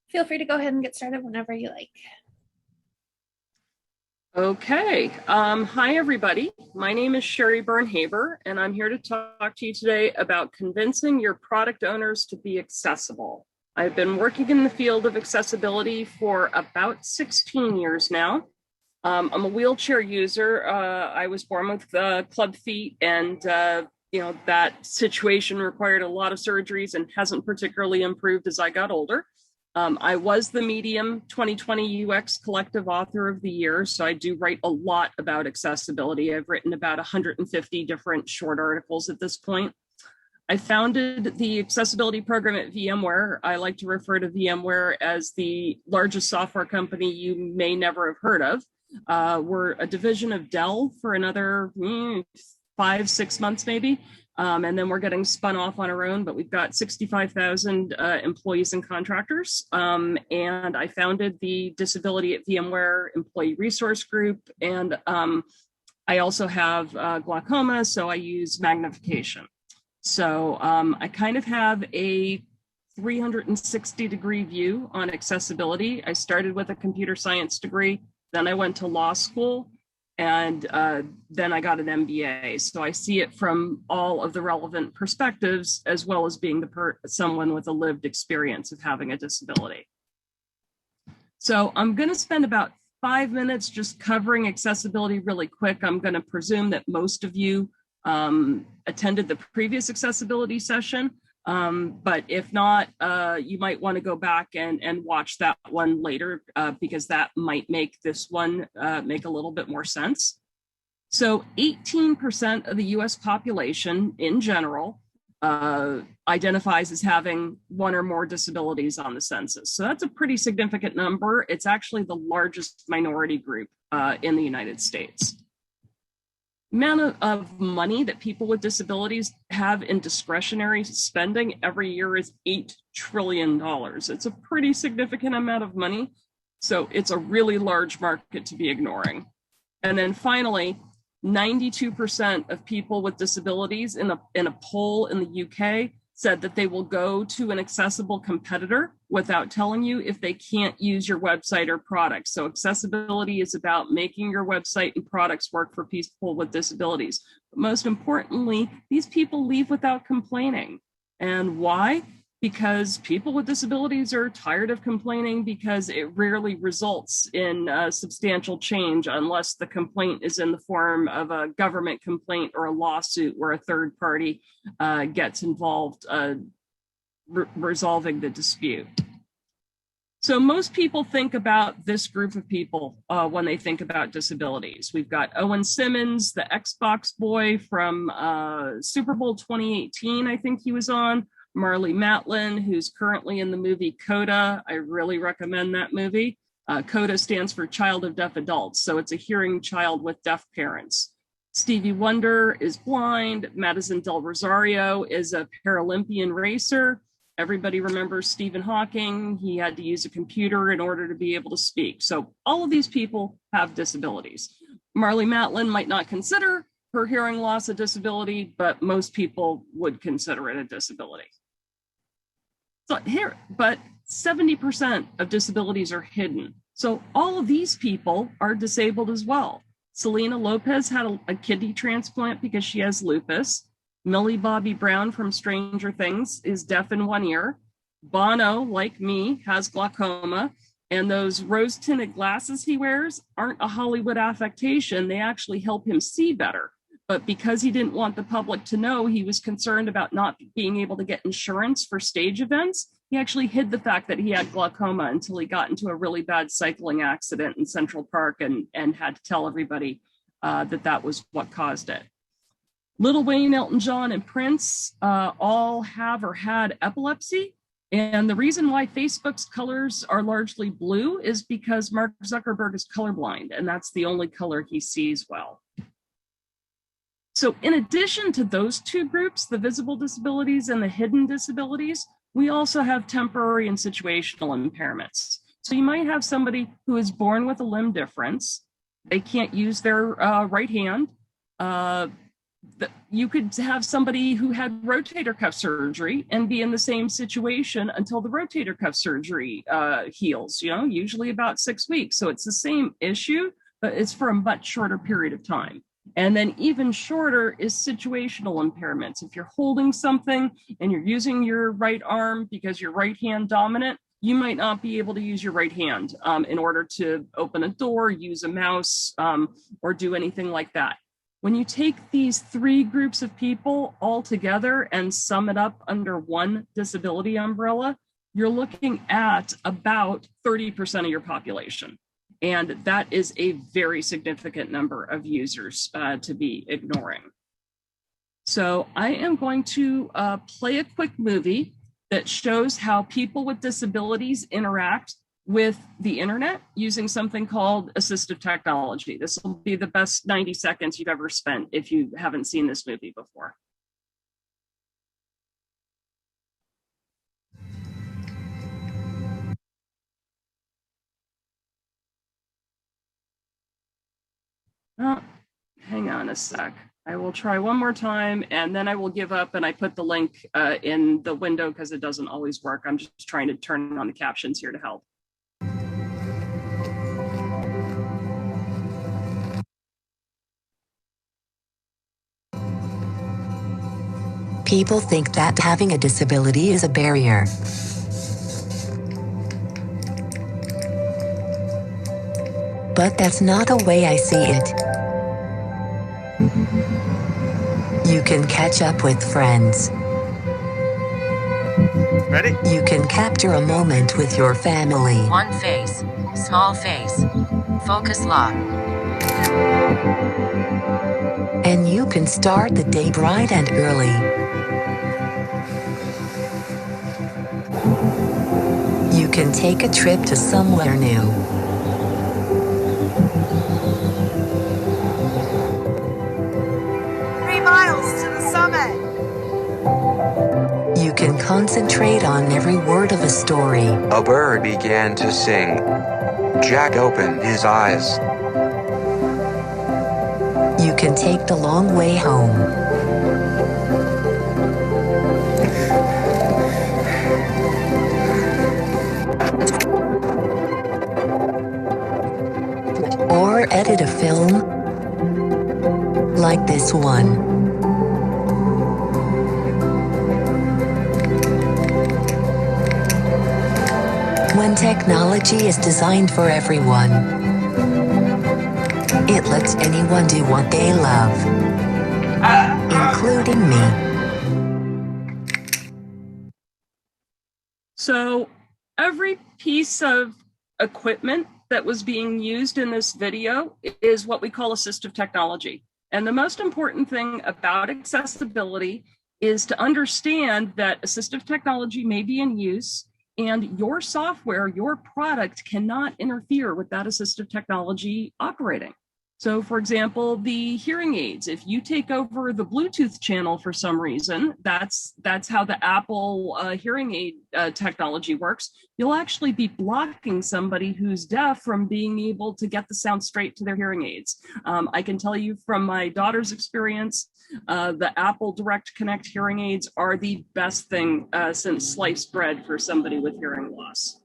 Feel free to go ahead and get started whenever you like. Okay. Hi, everybody. My name is Sheri Byrne-Haber, and I'm here to talk to you today about convincing your product owners to be accessible. I've been working in the field of accessibility for about 16 years now. I'm a wheelchair user. I was born with club feet, and that situation required a lot of surgeries and hasn't particularly improved as I got older. I was the Medium 2020 UX Collective Author of the Year, so I do write a lot about accessibility. I've written about 150 different short articles at this point. I founded the accessibility program at VMware. I like to refer to VMware as the largest software company you may never have heard of. We're a division of Dell for another 5-6 months maybe. And then we're getting spun off on our own, but we've got 65,000 employees and contractors. And I founded the Disability at VMware Employee Resource Group. And I also have glaucoma, so I use magnification. So I kind of have a 360-degree view on accessibility. I started with a computer science degree, then I went to law school, and then I got an MBA. So I see it from all of the relevant perspectives, as well as being someone with a lived experience of having a disability. So I'm going to spend about 5 minutes just covering accessibility really quick. I'm going to presume that most of you attended the previous accessibility session. But if not, you might want to go back and watch that one later because that might make this one make a little bit more sense. So 18% of the US population in general identifies as having one or more disabilities on the census. So that's a pretty significant number. It's actually the largest minority group in the United States. Amount of money that people with disabilities have in discretionary spending every year is $8 trillion. It's a pretty significant amount of money. So it's a really large market to be ignoring. And then finally, 92% of people with disabilities in a poll in the UK said that they will go to an accessible competitor without telling you if they can't use your website or product. So accessibility is about making your website and products work for people with disabilities. But most importantly, these people leave without complaining. And why? Because people with disabilities are tired of complaining because it rarely results in substantial change unless the complaint is in the form of a government complaint or a lawsuit where a third party gets involved resolving the dispute. So most people think about this group of people when they think about disabilities. We've got Owen Simmons, the Xbox boy from Super Bowl 2018, I think he was on. Marlee Matlin, who's currently in the movie CODA. I really recommend that movie. CODA stands for Child of Deaf Adults, so it's a hearing child with deaf parents. Stevie Wonder is blind. Madison Del Rosario is a Paralympian racer. Everybody remembers Stephen Hawking. He had to use a computer in order to be able to speak. So all of these people have disabilities. Marlee Matlin might not consider her hearing loss a disability, but most people would consider it a disability. So here, but 70% of disabilities are hidden. So all of these people are disabled as well. Selena Lopez had a kidney transplant because she has lupus. Millie Bobby Brown from Stranger Things is deaf in one ear. Bono, like me, has glaucoma. And those rose-tinted glasses he wears aren't a Hollywood affectation. They actually help him see better. But because he didn't want the public to know, he was concerned about not being able to get insurance for stage events. He actually hid the fact that he had glaucoma until he got into a really bad cycling accident in Central Park and had to tell everybody that was what caused it. Lil Wayne, Elton John, and Prince all have or had epilepsy. And the reason why Facebook's colors are largely blue is because Mark Zuckerberg is colorblind, and that's the only color he sees well. So in addition to those two groups, the visible disabilities and the hidden disabilities, we also have temporary and situational impairments. So you might have somebody who is born with a limb difference. They can't use their right hand. you could have somebody who had rotator cuff surgery and be in the same situation until the rotator cuff surgery heals, usually about 6 weeks. So it's the same issue, but it's for a much shorter period of time. And then even shorter is situational impairments. If you're holding something and you're using your right arm because you're right hand dominant, you might not be able to use your right hand in order to open a door, use a mouse, or do anything like that. When you take these 3 groups of people all together and sum it up under one disability umbrella, you're looking at about 30% of your population. And that is a very significant number of users to be ignoring. So I am going to play a quick movie that shows how people with disabilities interact with the internet using something called assistive technology. This will be the best 90 seconds you've ever spent if you haven't seen this movie before. Oh, hang on a sec. I will try one more time and then I will give up, and I put the link in the window because it doesn't always work. I'm just trying to turn on the captions here to help. People think that having a disability is a barrier. But that's not the way I see it. You can catch up with friends. Ready? You can capture a moment with your family. One face, small face, focus lock. And you can start the day bright and early. You can take a trip to somewhere new. 3 miles to the summit. You can concentrate on every word of a story. A bird began to sing. Jack opened his eyes. You can take the long way home. Or edit a film like this one. When technology is designed for everyone, it lets anyone do what they love, including me. So every piece of equipment that was being used in this video is what we call assistive technology. And the most important thing about accessibility is to understand that assistive technology may be in use and your software, your product cannot interfere with that assistive technology operating. So for example, the hearing aids, if you take over the Bluetooth channel for some reason, that's how the Apple hearing aid technology works. You'll actually be blocking somebody who's deaf from being able to get the sound straight to their hearing aids. I can tell you from my daughter's experience, the Apple Direct Connect hearing aids are the best thing since sliced bread for somebody with hearing loss.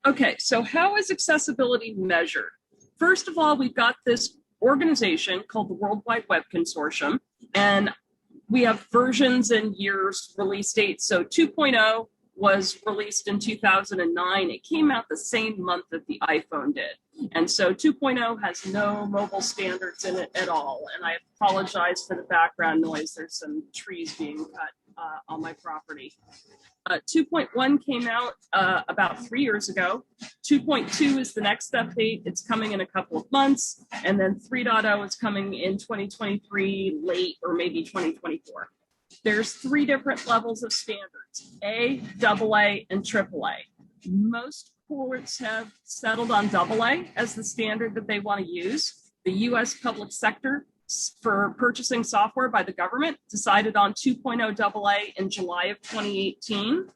Okay, so how is accessibility measured? First of all, we've got this organization called the World Wide Web Consortium, and we have versions and years release dates. So 2.0 was released in 2009. It came out the same month that the iPhone did. And so 2.0 has no mobile standards in it at all. And I apologize for the background noise. There's some trees being cut on my property. 2.1 came out about 3 years ago. 2.2 is the next update. It's coming in a couple of months. And then 3.0 is coming in 2023, late or maybe 2024. There's 3 different levels of standards, A, AA, and AAA. Most courts have settled on AA as the standard that they want to use. The US public sector for purchasing software by the government decided on 2.0 AA in July of 2018,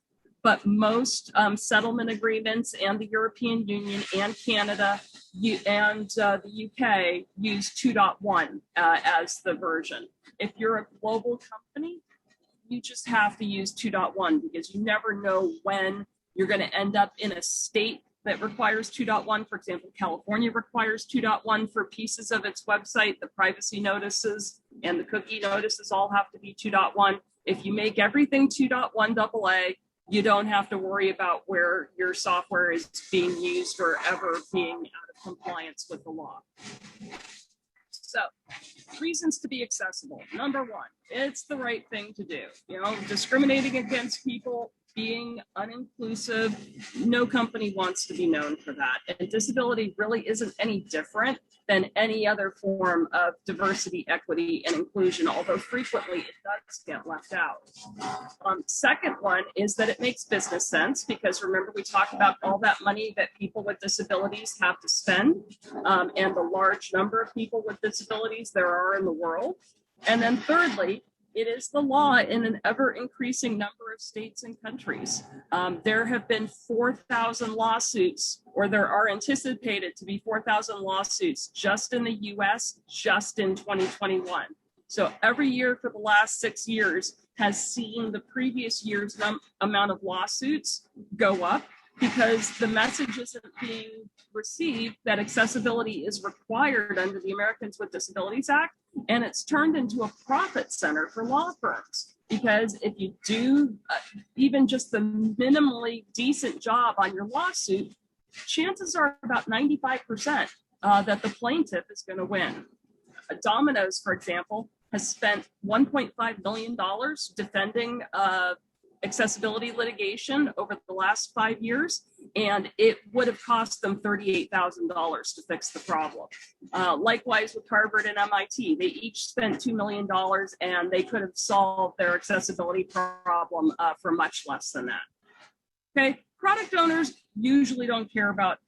but most settlement agreements and the European Union and Canada the UK use 2.1 as the version. If you're a global company, you just have to use 2.1 because you never know when you're going to end up in a state that requires 2.1. For example, California requires 2.1 for pieces of its website. The privacy notices and the cookie notices all have to be 2.1. If you make everything 2.1 AA, you don't have to worry about where your software is being used or ever being out of compliance with the law. So, reasons to be accessible. Number one, it's the right thing to do. Discriminating against people, being uninclusive, no company wants to be known for that. And disability really isn't any different than any other form of diversity, equity, and inclusion, although frequently it does get left out. Second one is that it makes business sense because remember we talked about all that money that people with disabilities have to spend and the large number of people with disabilities there are in the world. And then thirdly, it is the law in an ever increasing number of states and countries. There have been 4,000 lawsuits, or there are anticipated to be 4,000 lawsuits just in the US, just in 2021. So every year for the last 6 years has seen the previous year's amount of lawsuits go up because the message isn't being received that accessibility is required under the Americans with Disabilities Act. And it's turned into a profit center for law firms because if you do even just the minimally decent job on your lawsuit, chances are about 95% that the plaintiff is going to win. Domino's, for example, has spent $1.5 million defending accessibility litigation over the last 5 years, and it would have cost them $38,000 to fix the problem. Likewise with Harvard and MIT, they each spent $2 million and they could have solved their accessibility problem for much less than that. Okay, product owners usually don't care about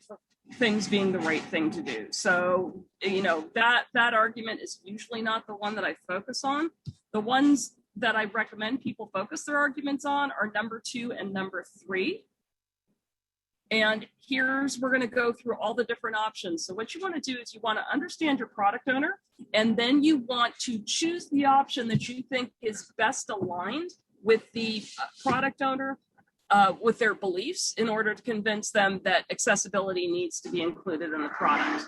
things being the right thing to do. So, that argument is usually not the one that I focus on. The ones that I recommend people focus their arguments on are number 2 and number 3. And we're going to go through all the different options. So what you want to do is you want to understand your product owner, and then you want to choose the option that you think is best aligned with the product owner, with their beliefs in order to convince them that accessibility needs to be included in the product.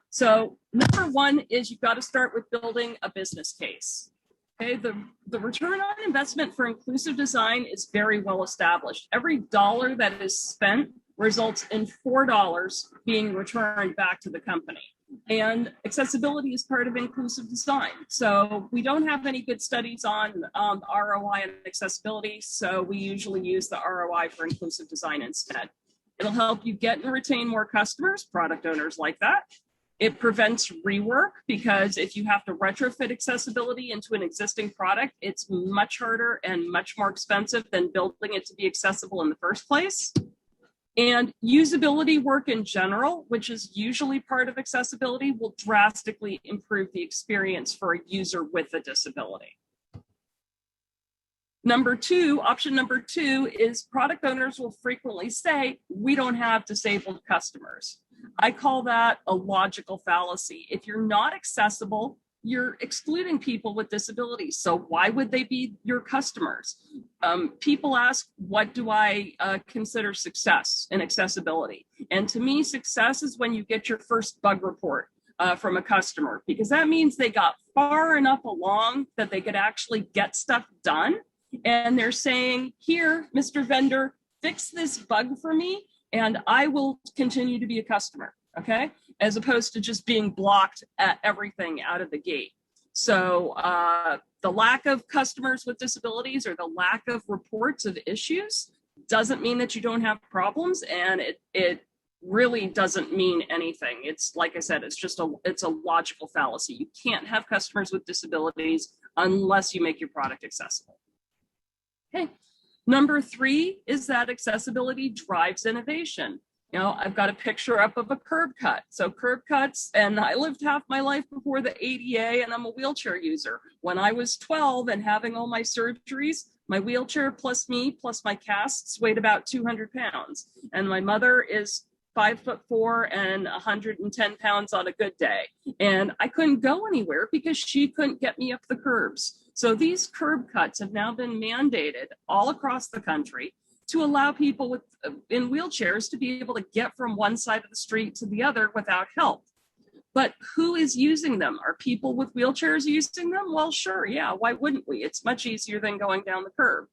So number 1 is you've got to start with building a business case. Okay, the return on investment for inclusive design is very well established. Every dollar that is spent results in $4 being returned back to the company. And accessibility is part of inclusive design. So we don't have any good studies on ROI and accessibility, so we usually use the ROI for inclusive design instead. It'll help you get and retain more customers, product owners like that. It prevents rework because if you have to retrofit accessibility into an existing product, it's much harder and much more expensive than building it to be accessible in the first place. And usability work in general, which is usually part of accessibility, will drastically improve the experience for a user with a disability. Option number 2 is product owners will frequently say, we don't have disabled customers. I call that a logical fallacy. If you're not accessible, you're excluding people with disabilities. So why would they be your customers? People ask, what do I consider success in accessibility? And to me, success is when you get your first bug report from a customer, because that means they got far enough along that they could actually get stuff done. And they're saying, here, Mr. Vendor, fix this bug for me, and I will continue to be a customer, okay? As opposed to just being blocked at everything out of the gate. So the lack of customers with disabilities or the lack of reports of issues doesn't mean that you don't have problems, and it really doesn't mean anything. It's like I said, it's a logical fallacy. You can't have customers with disabilities unless you make your product accessible. Okay. Number 3 is that accessibility drives innovation. I've got a picture up of a curb cut. So curb cuts, and I lived half my life before the ADA, and I'm a wheelchair user. When I was 12 and having all my surgeries, my wheelchair plus me plus my casts weighed about 200 pounds. And my mother is 5'4" and 110 pounds on a good day. And I couldn't go anywhere because she couldn't get me up the curbs. So these curb cuts have now been mandated all across the country to allow people in wheelchairs to be able to get from one side of the street to the other without help. But who is using them? Are people with wheelchairs using them? Well, sure, yeah, why wouldn't we? It's much easier than going down the curb.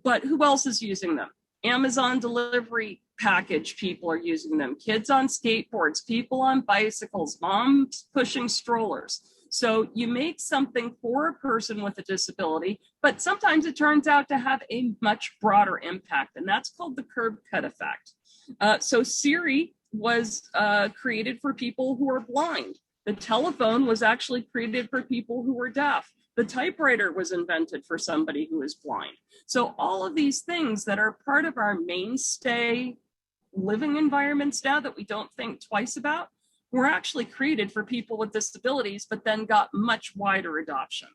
But who else is using them? Amazon delivery package people are using them. Kids on skateboards, people on bicycles, moms pushing strollers. So you make something for a person with a disability, but sometimes it turns out to have a much broader impact, and that's called the curb cut effect. So Siri was created for people who are blind. The telephone was actually created for people who were deaf. The typewriter was invented for somebody who is blind. So all of these things that are part of our mainstay living environments now that we don't think twice about were actually created for people with disabilities, but then got much wider adoption.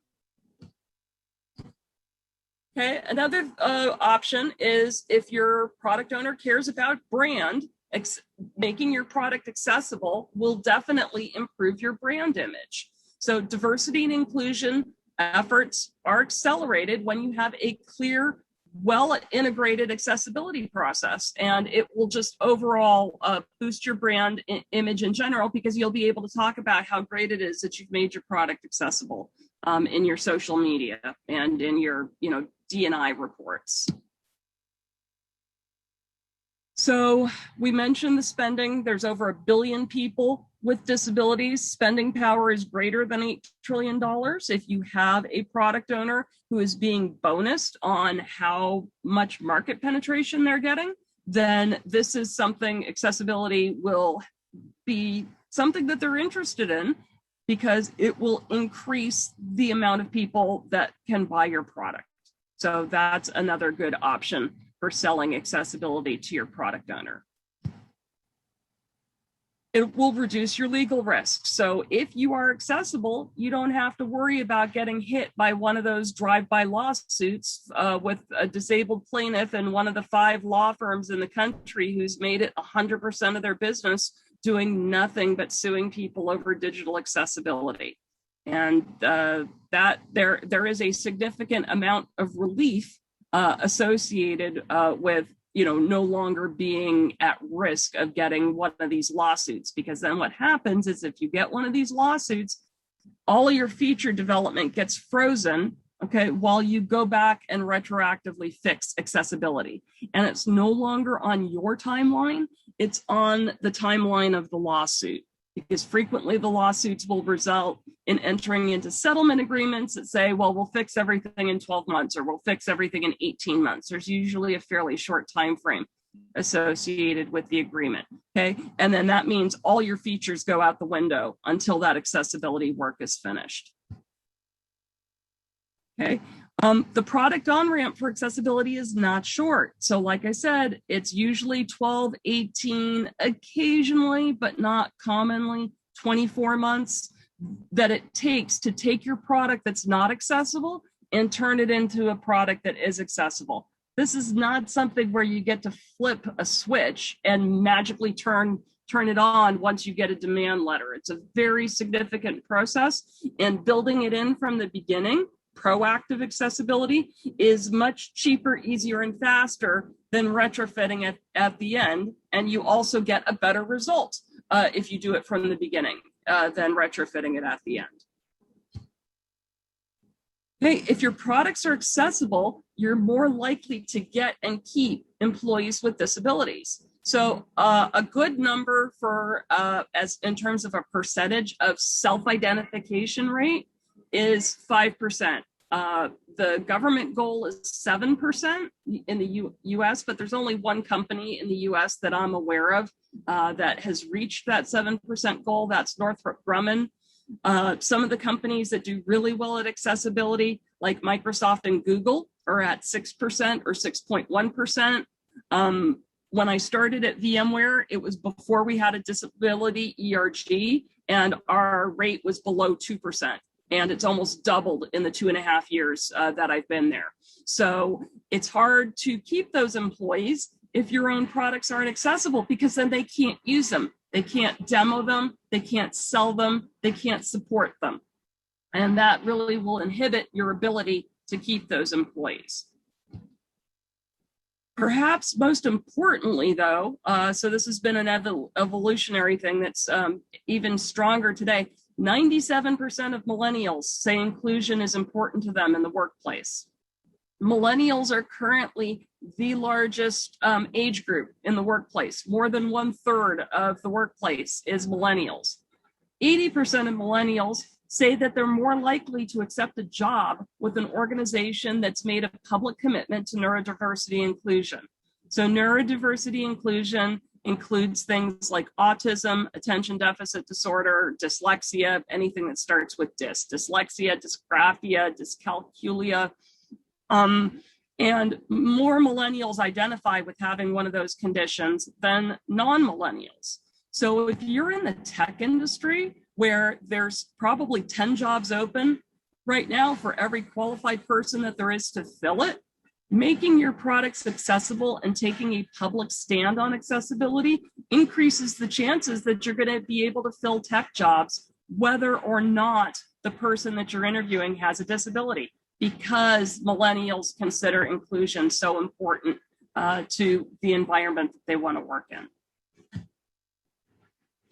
Okay, another option is if your product owner cares about brand, making your product accessible will definitely improve your brand image. So diversity and inclusion efforts are accelerated when you have a clear, well-integrated accessibility process, and it will just overall boost your brand image in general, because you'll be able to talk about how great it is that you've made your product accessible in your social media and in your D&I reports. So we mentioned the spending. There's over 1 billion people with disabilities. Spending power is greater than $8 trillion. If you have a product owner who is being bonused on how much market penetration they're getting, then this is something, accessibility will be something that they're interested in, because it will increase the amount of people that can buy your product. So that's another good option for selling accessibility to your product owner. It will reduce your legal risk. So if you are accessible, you don't have to worry about getting hit by one of those drive-by lawsuits with a disabled plaintiff in one of the 5 law firms in the country who's made it 100% of their business doing nothing but suing people over digital accessibility. And that there is a significant amount of relief associated with no longer being at risk of getting one of these lawsuits, because then what happens is if you get one of these lawsuits, all of your feature development gets frozen, okay, while you go back and retroactively fix accessibility. And it's no longer on your timeline, it's on the timeline of the lawsuit, because frequently the lawsuits will result in entering into settlement agreements that say, well, we'll fix everything in 12 months or we'll fix everything in 18 months. There's usually a fairly short time frame associated with the agreement, okay? And then that means all your features go out the window until that accessibility work is finished. Okay, the product on-ramp for accessibility is not short. So like I said, it's usually 12, 18, occasionally, but not commonly, 24 months that it takes to take your product that's not accessible and turn it into a product that is accessible. This is not something where you get to flip a switch and magically turn it on once you get a demand letter. It's a very significant process, and building it in from the beginning, proactive accessibility, is much cheaper, easier, and faster than retrofitting it at the end. And you also get a better result if you do it from the beginning than retrofitting it at the end. Okay, if your products are accessible, you're more likely to get and keep employees with disabilities. So a good number for as in terms of a percentage of self-identification rate is 5%. The government goal is 7% in the US, but there's only one company in the US that I'm aware of that has reached that 7% goal. That's Northrop Grumman. Some of the companies that do really well at accessibility, like Microsoft and Google, are at 6% or 6.1%. When I started at VMware, it was before we had a disability ERG, and our rate was below 2%. And it's almost doubled in the 2.5 years that I've been there. So it's hard to keep those employees if your own products aren't accessible, because then they can't use them. They can't demo them. They can't sell them. They can't support them. And that really will inhibit your ability to keep those employees. Perhaps most importantly, though, so this has been an evolutionary thing that's even stronger today. 97% of millennials say inclusion is important to them in the workplace. Millennials are currently the largest age group in the workplace. More than 1/3 of the workplace is millennials. 80% of millennials say that they're more likely to accept a job with an organization that's made a public commitment to neurodiversity inclusion. So neurodiversity inclusion includes things like autism, attention deficit disorder, dyslexia, anything that starts with dyslexia, dysgraphia, dyscalculia. And more millennials identify with having one of those conditions than non-millennials. So if you're in the tech industry, where there's probably 10 jobs open right now for every qualified person that there is to fill it, making your products accessible and taking a public stand on accessibility increases the chances that you're going to be able to fill tech jobs, whether or not the person that you're interviewing has a disability, because millennials consider inclusion so important to the environment that they want to work in.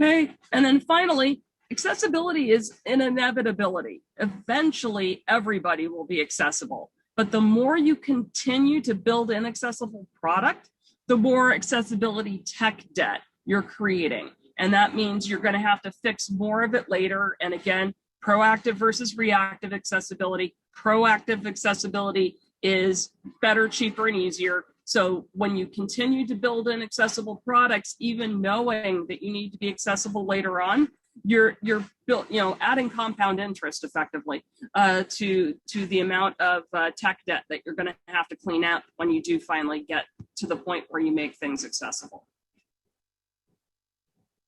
Okay, and then finally, accessibility is an inevitability. Eventually, everybody will be accessible. But the more you continue to build an accessible product, the more accessibility tech debt you're creating. And that means you're going to have to fix more of it later. And again, proactive versus reactive accessibility. Proactive accessibility is better, cheaper, and easier. So when you continue to build in accessible products, even knowing that you need to be accessible later on, you're adding compound interest effectively to the amount of tech debt that you're going to have to clean out when you do finally get to the point where you make things accessible.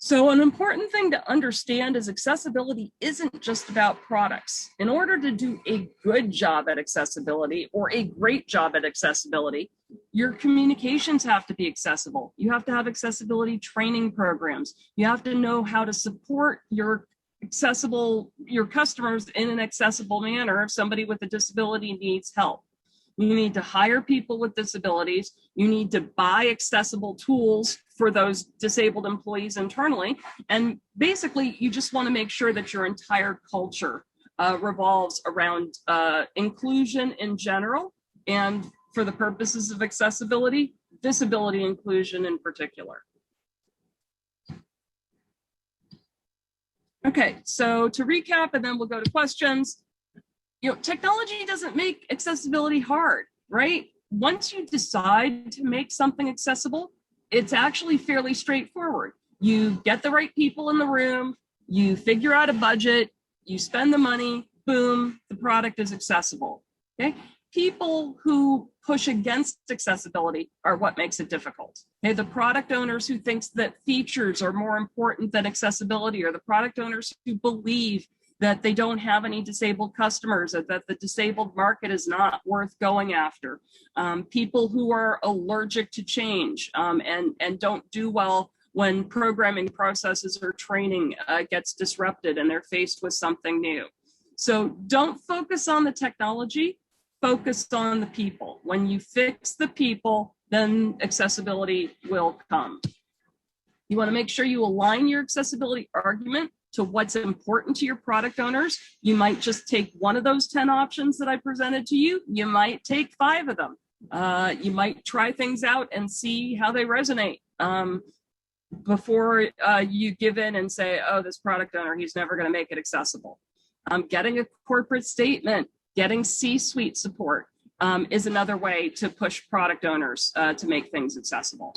So an important thing to understand is accessibility isn't just about products. In order to do a good job at accessibility or a great job at accessibility, your communications have to be accessible. You have to have accessibility training programs. You have to know how to support your customers in an accessible manner if somebody with a disability needs help. You need to hire people with disabilities. You need to buy accessible tools for those disabled employees internally. And basically, you just want to make sure that your entire culture revolves around inclusion in general, and for the purposes of accessibility, disability inclusion in particular. Okay, so to recap, and then we'll go to questions. Technology doesn't make accessibility hard, right? Once you decide to make something accessible, it's actually fairly straightforward. You get the right people in the room, you figure out a budget, you spend the money, boom, the product is accessible, okay? People who push against accessibility are what makes it difficult. Okay, the product owners who think that features are more important than accessibility, or the product owners who believe that they don't have any disabled customers, or that the disabled market is not worth going after. People who are allergic to change and don't do well when programming processes or training gets disrupted and they're faced with something new. So don't focus on the technology, focus on the people. When you fix the people, then accessibility will come. You want to make sure you align your accessibility argument to what's important to your product owners. You might just take one of those 10 options that I presented to you. You might take 5 of them. You might try things out and see how they resonate before you give in and say, oh, this product owner, he's never going to make it accessible. Getting a corporate statement, getting C-suite support is another way to push product owners to make things accessible.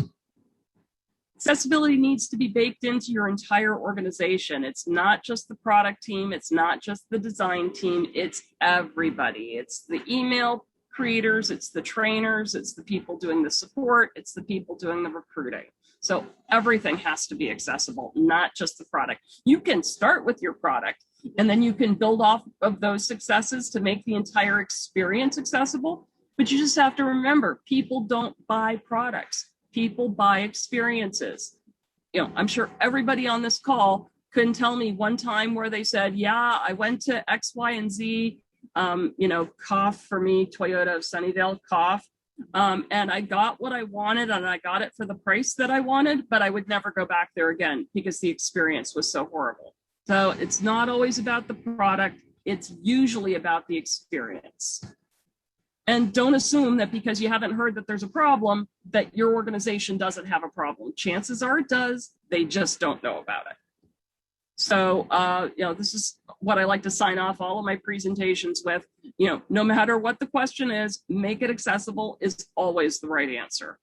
Accessibility needs to be baked into your entire organization. It's not just the product team. It's not just the design team. It's everybody. It's the email creators. It's the trainers. It's the people doing the support. It's the people doing the recruiting. So everything has to be accessible, not just the product. You can start with your product, and then you can build off of those successes to make the entire experience accessible. But you just have to remember, people don't buy products. People buy experiences. I'm sure everybody on this call couldn't tell me one time where they said, yeah, I went to X, Y, and Z, cough for me, Toyota of Sunnyvale, cough. And I got what I wanted and I got it for the price that I wanted, but I would never go back there again because the experience was so horrible. So it's not always about the product. It's usually about the experience. And don't assume that because you haven't heard that there's a problem, that your organization doesn't have a problem. Chances are it does. They just don't know about it. So, this is what I like to sign off all of my presentations with. No matter what the question is, make it accessible is always the right answer.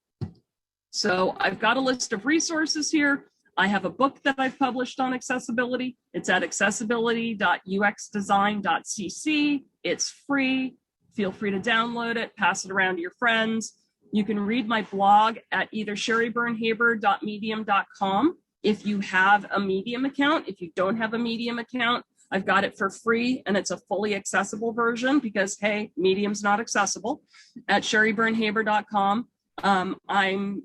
So I've got a list of resources here. I have a book that I've published on accessibility. It's at accessibility.uxdesign.cc. It's free. Feel free to download it, pass it around to your friends. You can read my blog at either sheribyrne-haber.medium.com. If you have a Medium account, if you don't have a Medium account, I've got it for free and it's a fully accessible version because, hey, Medium's not accessible. At sheribyrne-haber.com. I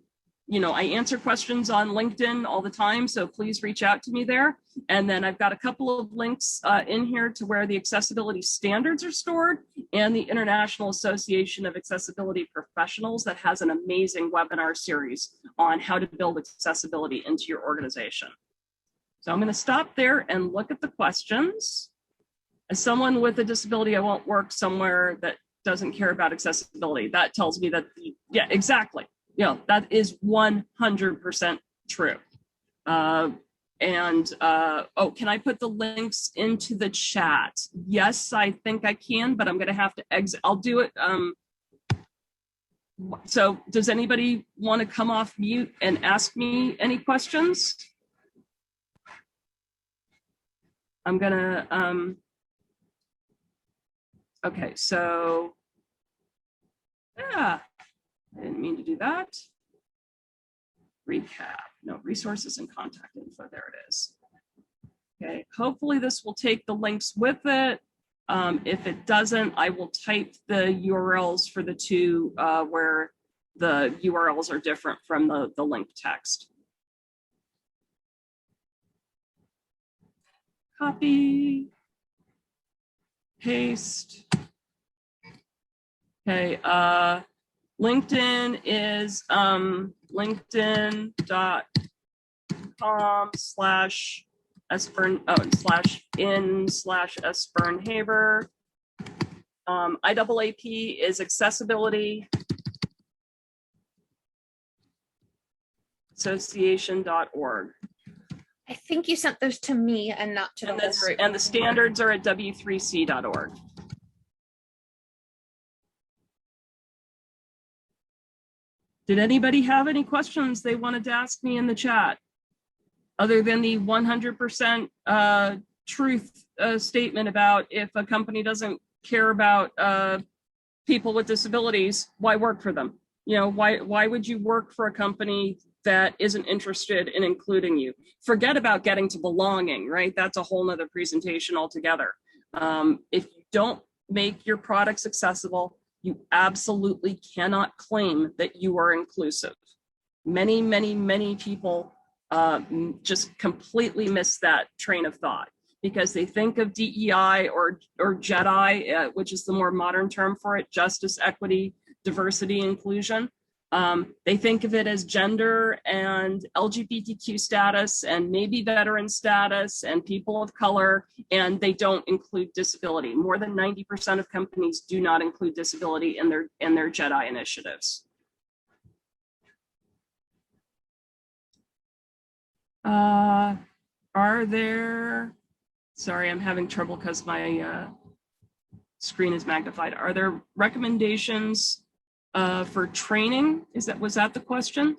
answer questions on LinkedIn all the time, so please reach out to me there. And then I've got a couple of links in here to where the accessibility standards are stored and the International Association of Accessibility Professionals that has an amazing webinar series on how to build accessibility into your organization. So I'm going to stop there and look at the questions. As someone with a disability, I won't work somewhere that doesn't care about accessibility. That tells me that, yeah, exactly. That is 100% true. Can I put the links into the chat? Yes, I think I can, but I'm going to have to exit. I'll do it. So does anybody want to come off mute and ask me any questions? I'm going to, okay, so, yeah. I didn't mean to do that. Recap. No, resources and contact info. There it is. Okay, hopefully this will take the links with it. If it doesn't, I will type the URLs for the two where the URLs are different from the link text. Copy. Paste. Okay, LinkedIn is linkedin.com/in/S/Byrne-Haber. IAAP is accessibility association.org. I think you sent those to me and not to the whole group. And the standards are at w3c.org. Did anybody have any questions they wanted to ask me in the chat? Other than the 100% truth statement about if a company doesn't care about people with disabilities, why work for them? Why would you work for a company that isn't interested in including you? Forget about getting to belonging, right? That's a whole nother presentation altogether. If you don't make your products accessible, you absolutely cannot claim that you are inclusive. Many, many, many people just completely miss that train of thought because they think of DEI or JEDI, which is the more modern term for it, justice, equity, diversity, inclusion. They think of it as gender and LGBTQ status and maybe veteran status and people of color, and they don't include disability. More than 90% of companies do not include disability in their JEDI initiatives. Are there, sorry, I'm having trouble because my screen is magnified. Are there recommendations for training? Was that the question?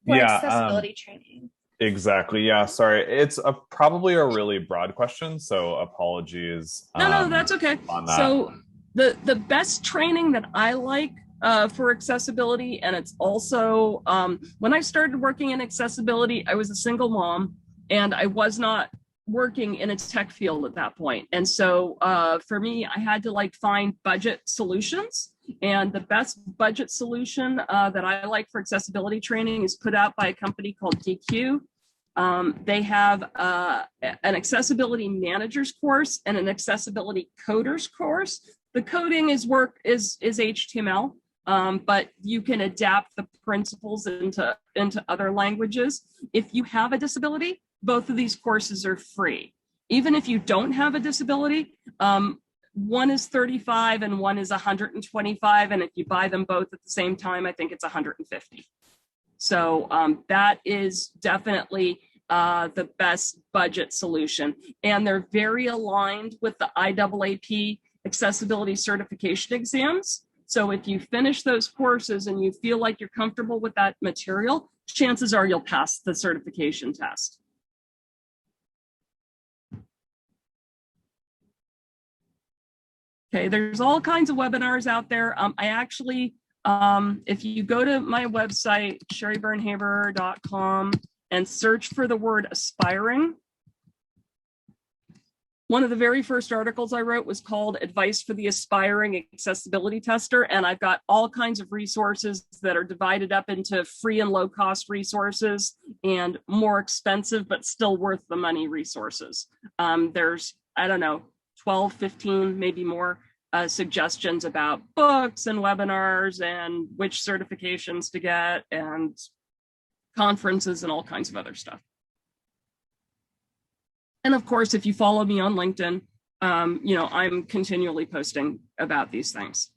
For accessibility training. Exactly. Yeah. Sorry. It's probably a really broad question, so apologies. No, that's okay. So the best training that I like for accessibility, and it's also when I started working in accessibility, I was a single mom and I was not working in a tech field at that point. And so for me, I had to find budget solutions. And the best budget solution that I like for accessibility training is put out by a company called DQ. They have an accessibility managers course and an accessibility coders course. The coding is HTML, but you can adapt the principles into other languages. If you have a disability, both of these courses are free. Even if you don't have a disability, one is $35 and one is $125. And if you buy them both at the same time, I think it's $150. So that is definitely the best budget solution. And they're very aligned with the IAAP accessibility certification exams. So if you finish those courses and you feel like you're comfortable with that material, chances are you'll pass the certification test. Okay, there's all kinds of webinars out there. I actually, if you go to my website, sheribyrne-haber.com, and search for the word aspiring, one of the very first articles I wrote was called Advice for the Aspiring Accessibility Tester. And I've got all kinds of resources that are divided up into free and low cost resources and more expensive, but still worth the money resources. There's, I don't know, 12, 15, maybe more suggestions about books and webinars and which certifications to get and conferences and all kinds of other stuff. And of course, if you follow me on LinkedIn, you know, I'm continually posting about these things.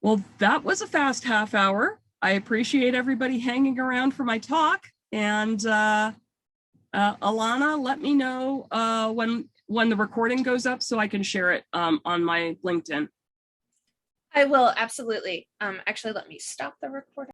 Well, that was a fast half hour. I appreciate everybody hanging around for my talk. And Alana, let me know when the recording goes up so I can share it on my LinkedIn. I will, absolutely. Actually, let me stop the recording.